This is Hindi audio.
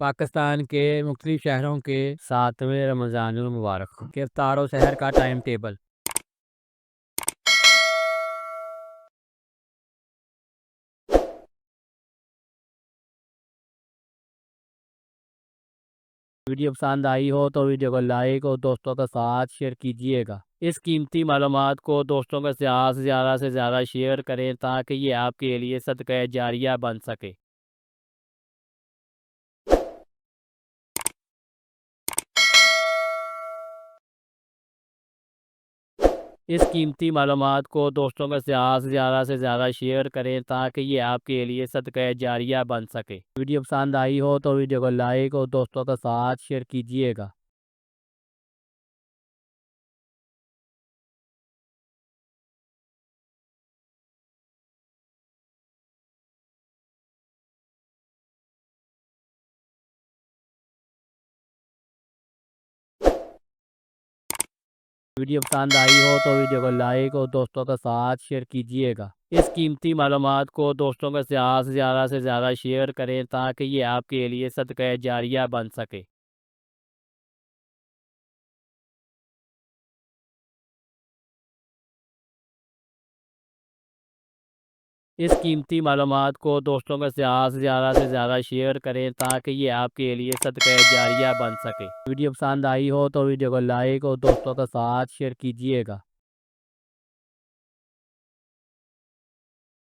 पाकिस्तान के मुख्तलिफ शहरों के 7वें रमज़ानुल मुबारक के इफ्तार और सहर का टाइम टेबल। वीडियो पसंद आई हो तो वीडियो को लाइक और दोस्तों के साथ शेयर कीजिएगा। इस कीमती मालूमात को दोस्तों के साथ ज़्यादा से ज़्यादा शेयर करें ताकि ये आपके लिए सदका जारिया बन सके। इस कीमती मालूमात को दोस्तों के साथ ज़्यादा से ज़्यादा शेयर करें ताकि ये आपके लिए सदका जारिया बन सके। वीडियो पसंद आई हो तो वीडियो को लाइक और दोस्तों के साथ शेयर कीजिएगा। वीडियो पसंद आई हो तो वीडियो को लाइक और दोस्तों के साथ शेयर कीजिएगा। इस कीमती मालूमात को दोस्तों के साथ ज़्यादा से ज़्यादा शेयर करें ताकि ये आपके लिए सदका जारिया बन सके। इस कीमती मालूमात को दोस्तों के साथ ज़्यादा से ज़्यादा शेयर करें ताकि ये आपके लिए सदका जारिया बन सके। वीडियो पसंद आई हो तो वीडियो को लाइक और दोस्तों के साथ शेयर कीजिएगा।